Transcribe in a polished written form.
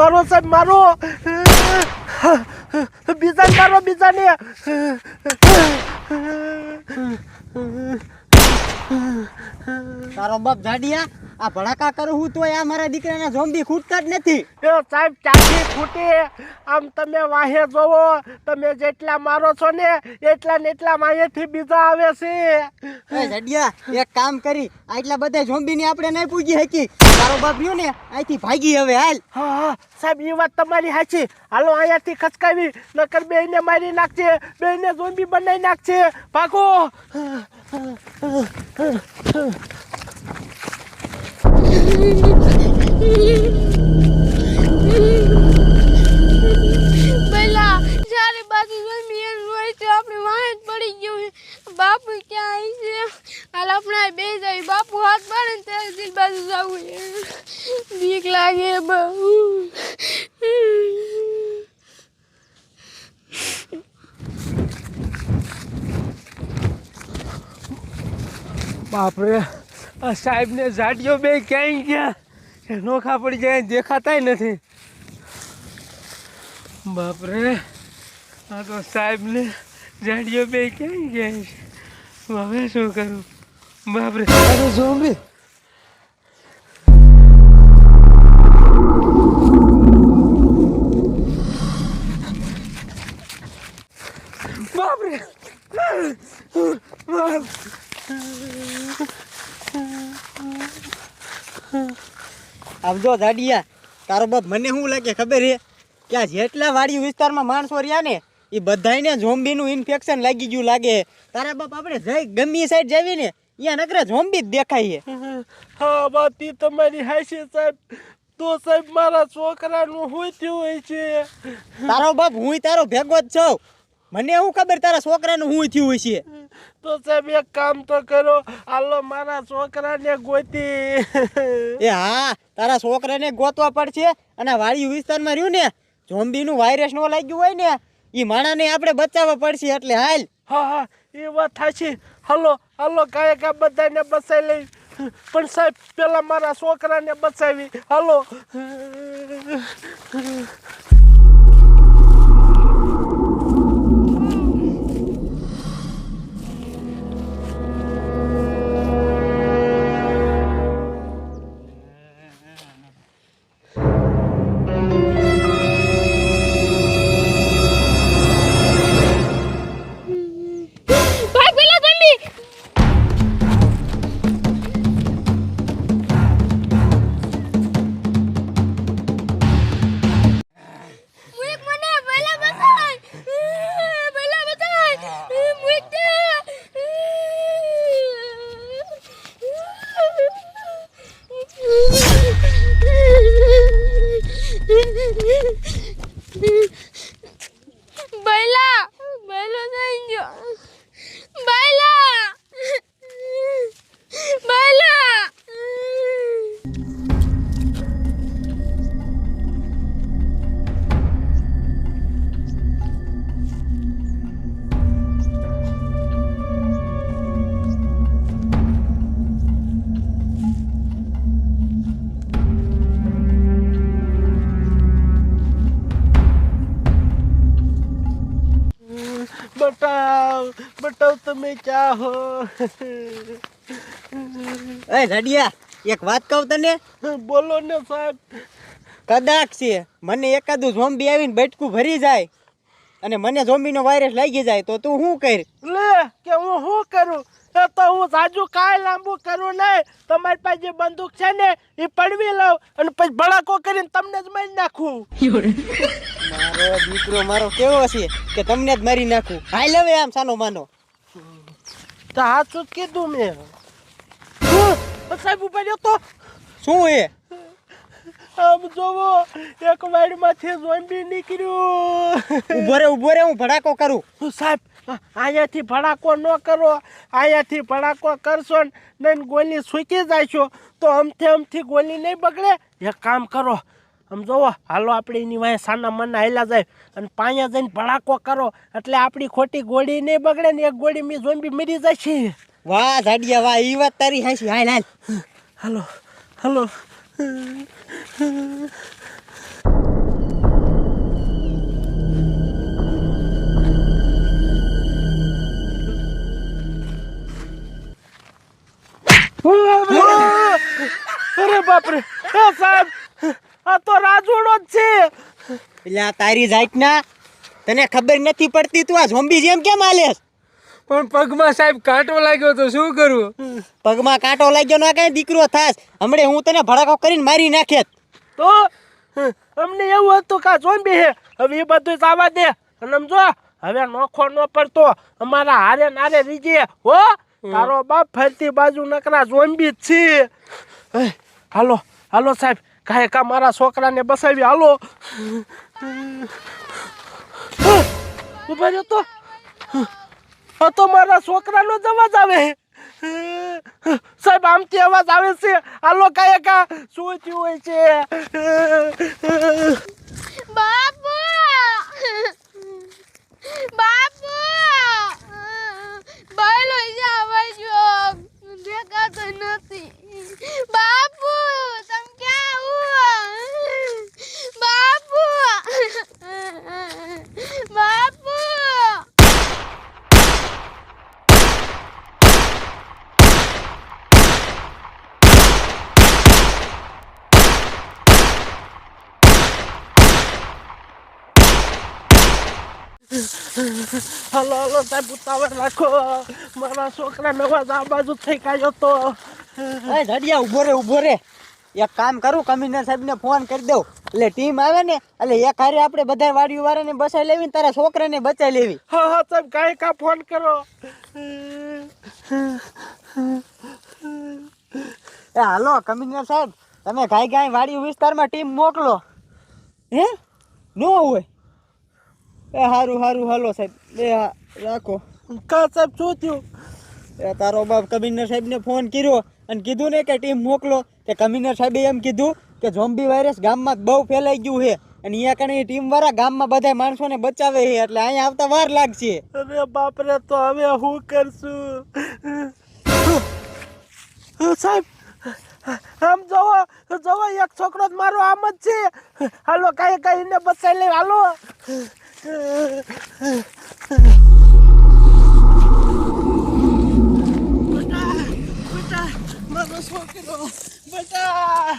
મારો સાહેબ મારો બીજાને મારો બીજાને તારો બાપ જાડિયા આ ભડાકા કરું હું તો આ મારા દીકરાના ઝોમ્બી ખૂટતા જ નથી એ સાહેબ ચાંદી ખૂટી આમ તમે વાહે જોવો તમે જેટલા મારો છો ને એટલા ને એટલા વાહેથી બીજા આવે છે એ જાડિયા એક કામ કરી આટલા બધા ઝોમ્બીની આપણે નહીં પૂજી શકી તારો બાપ રહ્યો ને અહીંથી ભાગી હવે હાલ હા હા સાહેબ એ વાત તમારી સાચી હાલો અહીંયાથી ખચકાવી નકર બેયને મારી નાખશે બેયને ઝોમ્બી બનાવી નાખશે ભાગો પેલા ચારે બાજુ ઝોમ્બી હોય છે આપણે વાહે જ પડી ગયું છે બાપુ ક્યાં છે હાલ આપણે બે જાય બાપુ હાથ પાડે ને ત્યારે દિલ બાજુ જવું બીક લાગે બહુ બાપરે આ સાહેબને ઝાડીઓ બે ક્યાંય ગયા નોખા પડી જાય દેખાતાય નથી બાપરે આ તો સાહેબને ઝાડીઓ બે ક્યાંય ગયા છે હવે શું કરું બાપરે અરે ઝોમ્બી બાપરે આવજો જાડિયા તારો બાપ મને શું લાગે ખબર છે કે આ જેટલા વાડી વિસ્તારમાં માણસો રહ્યા ને એ બધાયને ઝોમ્બીનું ઇન્ફેક્શન લાગી ગયું લાગે તારા બાપ આપણે જઈ ગમી સાઈડ જાવી ને અહીંયા નકરા ઝોમ્બી જ દેખાય છે હા વાત ઈ તમારી હાચી સાહેબ તો સાહેબ મારા છોકરાનું શું થયું હોય છે તારો બાપ હું તારો ભેગો જ છું મને શું ખબર તારા છોકરાનું શું થયું હોય છે તો સાહેબ એક કામ તો કરો હાલો મારા છોકરાને ગોતી એ હા તારા છોકરાને ગોતવા પડશે અને વાડી વિસ્તારમાં રહ્યું ને ઝોમ્બીનું વાયરસ નો લાગ્યું હોય ને એ માણાને આપણે બચાવવા પડશે એટલે હાલ હા હા એ વાત સાચી હાલો હાલો કાંઈ બધાને બચાવી લઈ પણ સાહેબ પેલા મારા છોકરાને બચાવી હાલો बताओ तुम्हें क्या हो એ જાડિયા એક વાત કહું તને બોલો ને સાહેબ કદાચ છે મને એકાદું ઝોમ્બી આવીને બટકું ભરી જાય અને મને ઝોમ્બીનો વાયરસ લાગી જાય તો તું શું કર લે કે હું શું કરું એ તો હું સાજુ કાંઈ લાંબુ કરું નહીં તમારી પાસે જે બંદૂક છે ને એ પડવી લઉં અને પછી ભડાકો કરીને તમને જ મારી નાખું મારો દીકરો મારો કેવો છે કે તમને જ મારી નાખું હાલ હવે આમ સાનો માનો તો હાચું જ કીધું મેં સાહેબ ઉપર તો શું એ આમ જોવો એક વાડીમાંથી ઝોમ્બી નીકળ્યું ઉભો રે હું ભડાકો કરું સાહેબ અહીંયાથી ભડાકો ન કરો અહીંયાથી ભડાકો કરશો ને ગોલી સૂકી જાયશો તો અમથી ગોલી નહીં બગડે એક કામ કરો આમ જોવો હાલો આપણે એની વાંહે સાના મના હાલ્યા જાય અને પાયા જઈને ભડાકો કરો એટલે આપણી ખોટી ગોળી નહીં બગડે ને એક ગોળી મેં ઝોમ્બી મરી જાય છે વાહ જાડિયા વાહ ઈ વાત તારી હાચી હાલ હાલ હાલો હાલો બાપરે એ સાહેબ આ તો રાજુડો જ છે. એટલે આ તારી જાતના તને ખબર નથી પડતી, તું આ ઝોમ્બી જેમ કેમ હાલેસ? પણ પગમાં સાહેબ કાંટો લાગ્યો તો શું કરવું? પગમાં કાંટો લાગ્યો ના કઈ દીકરો થાસ, હમણે હું તને ભડાકો કરીને મારી નાખેત. તો અમને એવું હતું કે આ ઝોમ્બી હે. હવે એ બધું જવા દે અને આમ જો હવે નોખો ન પડતો અમારા હારે નારે રીજે હો. તારો બાપ ફરતી બાજુ નકરા ઝોમ્બી જ છે. હાલો હાલો સાહેબ કાંઈ કા મારા છોકરાને બસાવી હાલો. ઉભા રહ્યો તો આ તો મારા છોકરાનો જ અવાજ આવે. સાહેબ આમથી અવાજ આવે છે. હાલો કાંઈ કા શું થયું હોય છે? બાપુ બાપુ બાયલો જાવા જો દેખાતો નથી. બાપુ તમ ક્યાં હો? બાપુ બાપુ હાલો હાલો સાહેબ ઉતાવળ રાખો. મારા છોકરાને અવાજ આ બાજુ થઈ ગયો તો. એ જાડિયા ઊભો રે. એક કામ કરું, કમિશનર સાહેબને ફોન કરી દઉં, એટલે ટીમ આવે ને એટલે એક હારે આપણે બધા વાડીઓ વાળાને બચાવી લેવી ને તારા છોકરાને બચાવી લેવી. હા હા સાહેબ કાંઈ કા ફોન કરો. એ હાલો કમિશનર સાહેબ, તમે ગાય વાડી વિસ્તારમાં ટીમ મોકલો. હે નો હોય? એ સારું હાલો સાહેબ, રાખો. કા સાહેબ શું થયું? એ તારો બાપ કમિશનર સાહેબને ફોન કર્યો અને કીધું ને કે ટીમ મોકલો. કે કમિશનર સાહેબે એમ કીધું કે ઝોમ્બી વાયરસ ગામમાં બહુ ફેલાઈ ગયું છે અને અહીંયા કણે ટીમ વાળા ગામમાં બધા માણસોને બચાવે છે, એટલે અહીંયા આવતા વાર લાગશે. અરે બાપરે તો હવે હું કરશું? સાહેબ આમ જોવો એક છોકરો જ મારો આમ જ છે. હાલો કાંઈ એને બચાવી લે હાલો. બેટા મારો છોકરો બેટા.